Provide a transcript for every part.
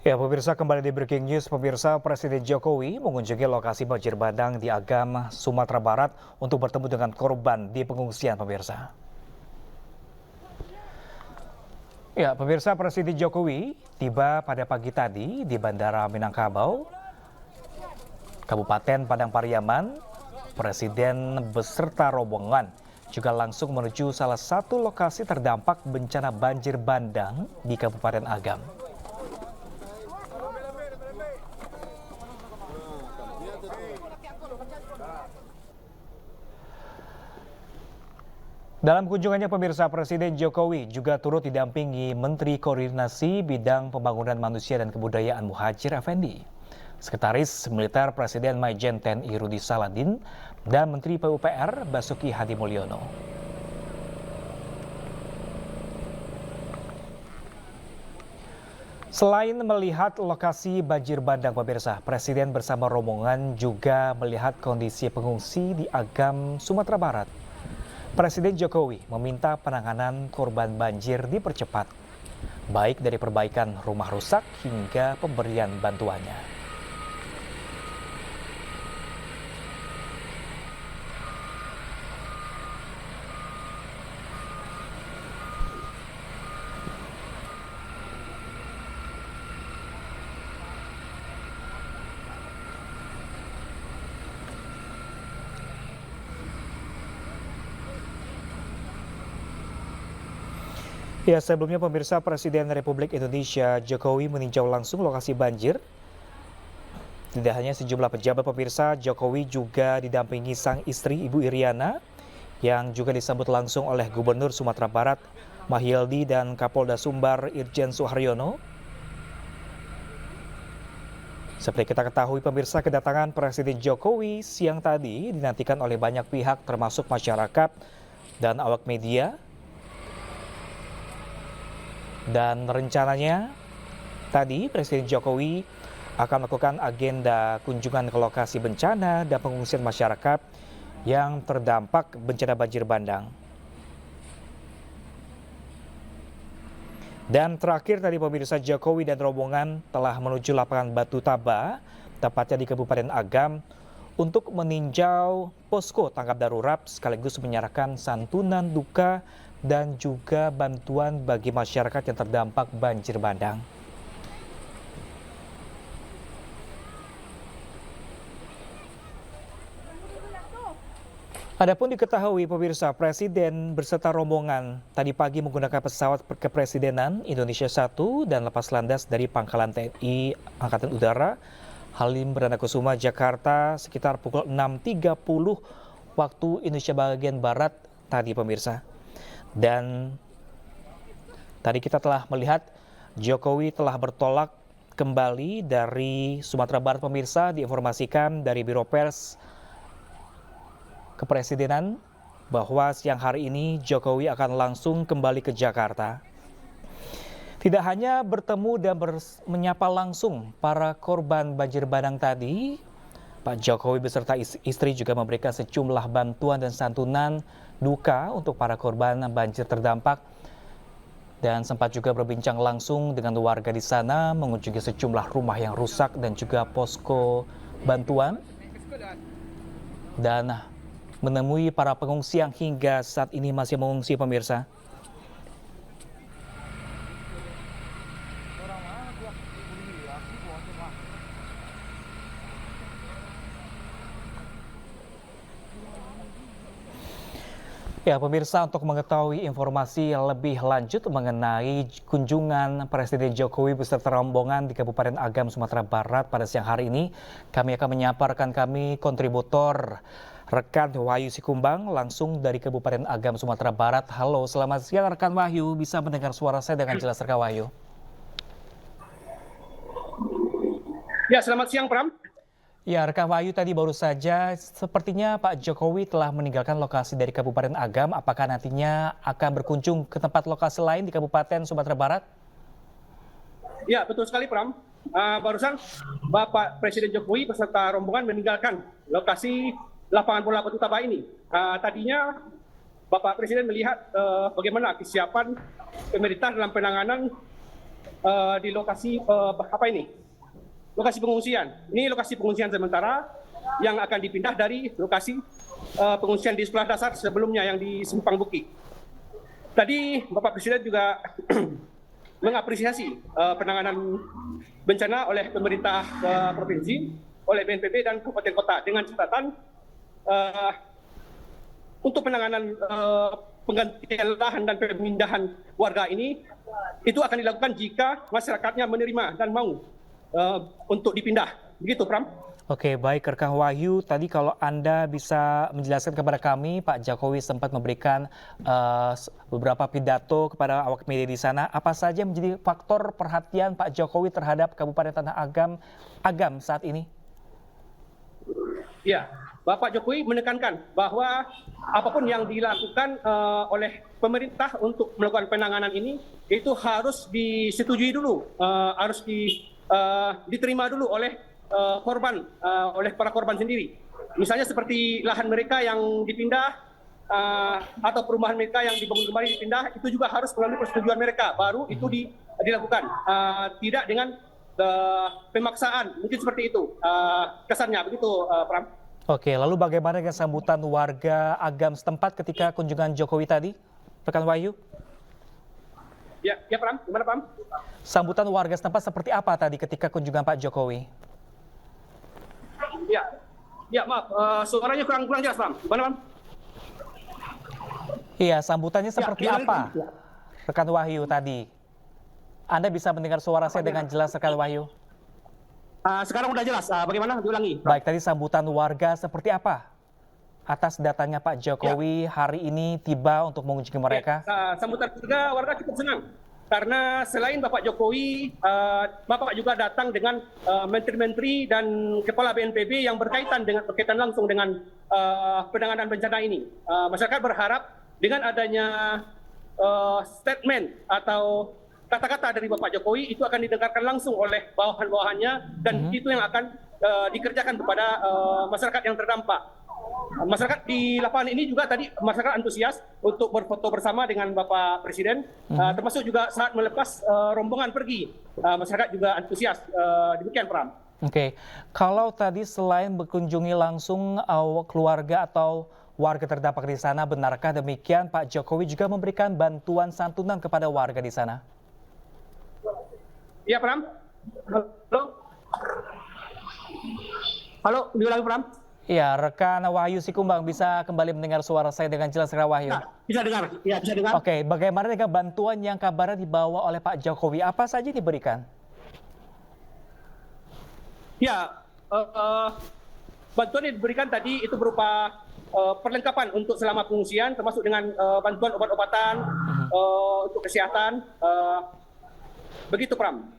Ya, pemirsa, kembali di Breaking News. Pemirsa, Presiden Jokowi mengunjungi lokasi banjir bandang di Agam, Sumatera Barat untuk bertemu dengan korban di pengungsian, pemirsa. Ya, pemirsa, Presiden Jokowi tiba pada pagi tadi di Bandara Minangkabau, Kabupaten Padang Pariaman. Presiden beserta rombongan juga langsung menuju salah satu lokasi terdampak bencana banjir bandang di Kabupaten Agam. Dalam kunjungannya, pemirsa, Presiden Jokowi juga turut didampingi Menteri Koordinasi Bidang Pembangunan Manusia dan Kebudayaan Muhadjir Effendi, Sekretaris Militer Presiden Majen TNI Rudi Saladin, dan Menteri PUPR Basuki Hadi Mulyono. Selain melihat lokasi banjir bandang, pemirsa, Presiden bersama rombongan juga melihat kondisi pengungsi di Agam, Sumatera Barat. Presiden Jokowi meminta penanganan korban banjir dipercepat, baik dari perbaikan rumah rusak hingga pemberian bantuannya. Ya, sebelumnya, pemirsa, Presiden Republik Indonesia Jokowi meninjau langsung lokasi banjir. Tidak hanya sejumlah pejabat, pemirsa, Jokowi juga didampingi sang istri Ibu Iriana yang juga disambut langsung oleh Gubernur Sumatera Barat Mahyildi dan Kapolda Sumbar Irjen Suharyono. Seperti kita ketahui, pemirsa, kedatangan Presiden Jokowi siang tadi dinantikan oleh banyak pihak termasuk masyarakat dan awak media. Dan rencananya tadi Presiden Jokowi akan melakukan agenda kunjungan ke lokasi bencana dan pengungsian masyarakat yang terdampak bencana banjir bandang. Dan terakhir tadi, pemirsa, Jokowi dan rombongan telah menuju lapangan Batu Taba, tepatnya di Kabupaten Agam, untuk meninjau posko tanggap darurat sekaligus menyerahkan santunan duka dan juga bantuan bagi masyarakat yang terdampak banjir bandang. Adapun diketahui, pemirsa, Presiden berserta rombongan tadi pagi menggunakan pesawat kepresidenan Indonesia 1 dan lepas landas dari Pangkalan TNI Angkatan Udara Halim Perdana Kusuma, Jakarta sekitar pukul 6.30 waktu Indonesia bagian Barat tadi, pemirsa. Dan tadi kita telah melihat Jokowi telah bertolak kembali dari Sumatera Barat, pemirsa. Diinformasikan dari Biro Pers Kepresidenan bahwa siang hari ini Jokowi akan langsung kembali ke Jakarta. Tidak hanya bertemu dan menyapa langsung para korban banjir bandang tadi, Pak Jokowi beserta istri juga memberikan sejumlah bantuan dan santunan duka untuk para korban banjir terdampak, dan sempat juga berbincang langsung dengan warga di sana, mengunjungi sejumlah rumah yang rusak dan juga posko bantuan, dan menemui para pengungsi yang hingga saat ini masih mengungsi, pemirsa. Ya, pemirsa, untuk mengetahui informasi lebih lanjut mengenai kunjungan Presiden Jokowi beserta rombongan di Kabupaten Agam, Sumatera Barat pada siang hari ini, kami akan menyapa rekan kami, kontributor rekan Wahyu Sikumbang langsung dari Kabupaten Agam, Sumatera Barat. Halo, selamat siang rekan Wahyu, bisa mendengar suara saya dengan jelas rekan Wahyu? Ya, selamat siang, Pram. Ya, rekan Wahyu, tadi baru saja sepertinya Pak Jokowi telah meninggalkan lokasi dari Kabupaten Agam. Apakah nantinya akan berkunjung ke tempat lokasi lain di Kabupaten Sumatera Barat? Ya, betul sekali, Pram. Barusan Bapak Presiden Jokowi beserta rombongan meninggalkan lokasi lapangan bola Batu Taba ini. Tadinya Bapak Presiden melihat bagaimana kesiapan pemerintah dalam penanganan di lokasi lokasi pengungsian. Ini lokasi pengungsian sementara yang akan dipindah dari lokasi pengungsian di sekolah dasar sebelumnya yang di Simpang Bukit. Tadi Bapak Presiden juga mengapresiasi penanganan bencana oleh pemerintah provinsi, oleh BNPB dan kabupaten kota dengan catatan untuk penanganan penggantian lahan dan pemindahan warga ini itu akan dilakukan jika masyarakatnya menerima dan mau untuk dipindah. Begitu, Pram. Oke, baik rekan Wahyu, tadi kalau Anda bisa menjelaskan kepada kami, Pak Jokowi sempat memberikan beberapa pidato kepada awak media di sana. Apa saja menjadi faktor perhatian Pak Jokowi terhadap Kabupaten Tanah Agam saat ini? Ya, Bapak Jokowi menekankan bahwa apapun yang dilakukan oleh pemerintah untuk melakukan penanganan ini itu harus disetujui dulu, harus diterima dulu oleh korban, oleh para korban sendiri. Misalnya seperti lahan mereka yang dipindah atau perumahan mereka yang dibangun kembali dipindah, itu juga harus melalui persetujuan mereka, baru itu dilakukan. Tidak dengan pemaksaan, mungkin seperti itu kesannya, begitu Pram. Oke, lalu bagaimana dengan sambutan warga Agam setempat ketika kunjungan Jokowi tadi, rekan Wahyu? Ya Pram, gimana Pram? Sambutan warga setempat seperti apa tadi ketika kunjungan Pak Jokowi? Ya maaf, suaranya kurang jelas Pram. Gimana Pram? Iya, sambutannya seperti apa, rekan Wahyu tadi? Anda bisa mendengar suara saya dengan jelas, rekan Wahyu? Sekarang udah jelas, bagaimana? Diulangi. Baik, tadi sambutan warga seperti apa? Atas datanya Pak Jokowi hari ini tiba untuk mengunjungi mereka. Sambutan warga cukup senang. Karena selain Bapak Jokowi, Bapak juga datang dengan menteri-menteri dan kepala BNPB yang berkaitan langsung dengan penanganan bencana ini. Masyarakat berharap dengan adanya statement atau kata-kata dari Bapak Jokowi itu akan didengarkan langsung oleh bawahan-bawahannya dan itu yang akan dikerjakan kepada masyarakat yang terdampak. Masyarakat di lapangan ini juga tadi masyarakat antusias untuk berfoto bersama dengan Bapak Presiden, termasuk juga saat melepas rombongan pergi, masyarakat juga antusias. Demikian, Pram. Oke, kalau tadi selain berkunjungi langsung keluarga atau warga terdampak di sana, benarkah demikian Pak Jokowi juga memberikan bantuan santunan kepada warga di sana? Iya, Pram. Halo, diulangi, Pram. Iya, rekan Wahyu Sikumbang bisa kembali mendengar suara saya dengan jelas, rekan Wahyu? Bisa dengar, ya bisa dengar. Oke, bagaimana dengan bantuan yang kabarnya dibawa oleh Pak Jokowi? Apa saja diberikan? Ya, bantuan yang diberikan tadi itu berupa perlengkapan untuk selama pengungsian, termasuk dengan bantuan obat-obatan untuk kesehatan. Begitu, Pram.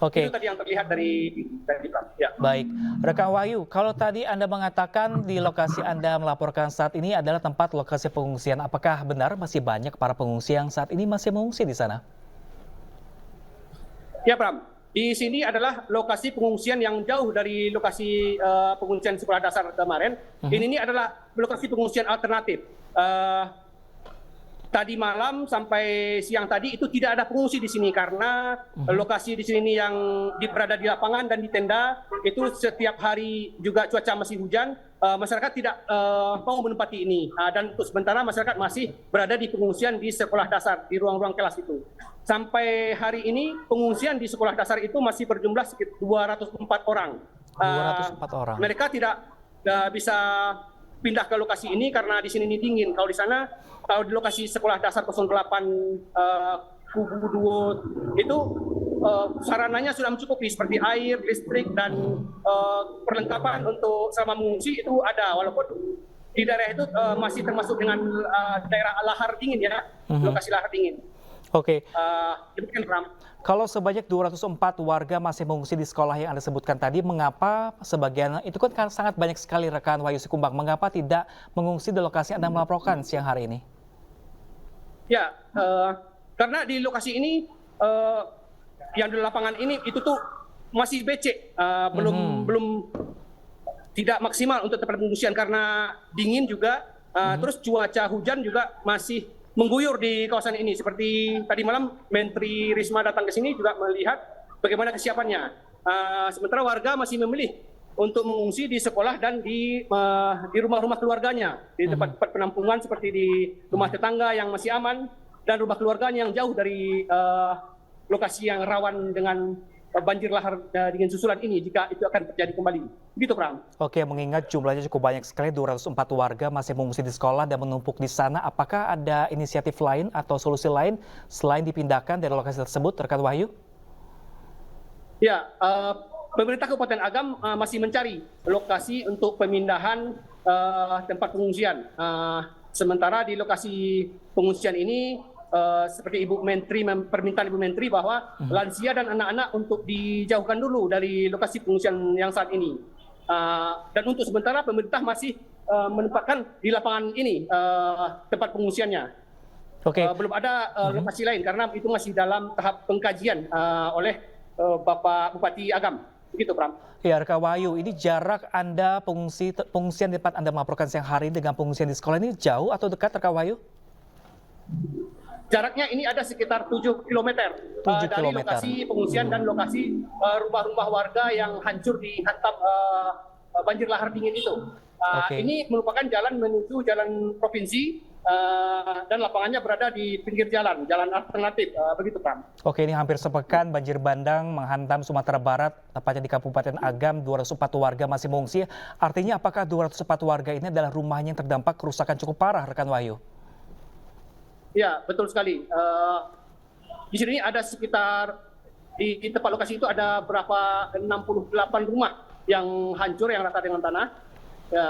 Oke. Itu tadi yang terlihat dari Pram. Ya. Baik, rekan Wahyu, kalau tadi Anda mengatakan di lokasi Anda melaporkan saat ini adalah tempat lokasi pengungsian, apakah benar masih banyak para pengungsi yang saat ini masih mengungsi di sana? Ya, Pram. Di sini adalah lokasi pengungsian yang jauh dari lokasi pengungsian sekolah dasar kemarin. Ini adalah lokasi pengungsian alternatif. Tadi malam sampai siang tadi itu tidak ada pengungsi di sini karena lokasi di sini yang berada di lapangan dan di tenda itu setiap hari juga cuaca masih hujan, masyarakat tidak mau menempati ini dan untuk sementara masyarakat masih berada di pengungsian di sekolah dasar di ruang-ruang kelas itu. Sampai hari ini pengungsian di sekolah dasar itu masih berjumlah sekitar 204 orang. 204 orang. Mereka tidak bisa pindah ke lokasi ini karena di sini ini dingin. Kalau di sana, kalau di lokasi sekolah dasar 08 Kubu Duo itu sarananya sudah mencukupi seperti air, listrik dan perlengkapan untuk selama mengungsi itu ada. Walaupun di daerah itu masih termasuk dengan daerah lahar dingin ya, lokasi lahar dingin. Oke. Demikian, Pram. Kalau sebanyak 204 warga masih mengungsi di sekolah yang Anda sebutkan tadi, mengapa sebagian itu kan sangat banyak sekali rekan Wahyu Sikumbang, mengapa tidak mengungsi di lokasi Anda melaporkan siang hari ini? Ya, karena di lokasi ini yang di lapangan ini itu tuh masih becek, belum tidak maksimal untuk tempat pengungsian karena dingin juga, terus cuaca hujan juga masih mengguyur di kawasan ini. Seperti tadi malam Menteri Risma datang ke sini juga melihat bagaimana kesiapannya. Sementara warga masih memilih untuk mengungsi di sekolah dan di rumah-rumah keluarganya, di tempat-tempat penampungan seperti di rumah tetangga yang masih aman dan rumah keluarganya yang jauh dari lokasi yang rawan dengan banjir lahar dengan susulan ini jika itu akan terjadi kembali. Begitu, Pram. Oke, mengingat jumlahnya cukup banyak sekali, 204 warga masih mengungsi di sekolah dan menumpuk di sana. Apakah ada inisiatif lain atau solusi lain selain dipindahkan dari lokasi tersebut, rekan Wahyu? Ya, pemerintah Kabupaten Agam masih mencari lokasi untuk pemindahan tempat pengungsian. Sementara di lokasi pengungsian ini, seperti permintaan Ibu Menteri bahwa lansia dan anak-anak untuk dijauhkan dulu dari lokasi pengungsian yang saat ini. Dan untuk sementara pemerintah masih menempatkan di lapangan ini tempat pengungsiannya. Oke. Belum ada lokasi lain karena itu masih dalam tahap pengkajian oleh Bapak Bupati Agam. Begitu, Pram. Ya, rekan Wahyu, ini jarak Anda pengungsian di tempat Anda melaporkan siang hari dengan pengungsian di sekolah ini jauh atau dekat, rekan Wahyu? Jaraknya ini ada sekitar 7 km dari lokasi pengungsian dan lokasi rumah-rumah warga yang hancur dihantam banjir lahar dingin itu. Ini merupakan jalan menuju jalan provinsi dan lapangannya berada di pinggir jalan alternatif. Begitu, Pram. Oke, ini hampir sepekan banjir bandang menghantam Sumatera Barat, tepatnya di Kabupaten Agam, 204 warga masih mengungsi. Artinya apakah 204 warga ini adalah rumahnya yang terdampak kerusakan cukup parah, rekan Wahyu? Ya, betul sekali. Di sini ada sekitar, di tempat lokasi itu ada berapa 68 rumah yang hancur, yang rata dengan tanah. Ya,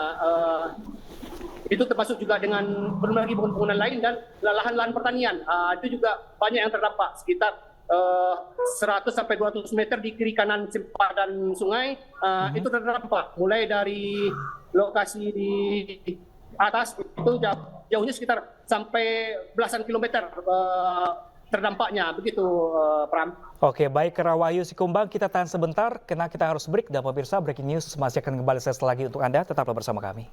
itu termasuk juga dengan belum lagi bangunan lain dan lahan-lahan pertanian. Itu juga banyak yang terdampak, sekitar 100 sampai 200 meter di kiri kanan sempadan sungai. Itu terdampak mulai dari lokasi di atas itu jauhnya sekitar sampai belasan kilometer terdampaknya. Begitu, Pram. Oke, baik, Wahyu Sikumbang, kita tahan sebentar karena kita harus break, dan pemirsa, breaking news masih akan kembali sesaat lagi untuk Anda. Tetaplah bersama kami.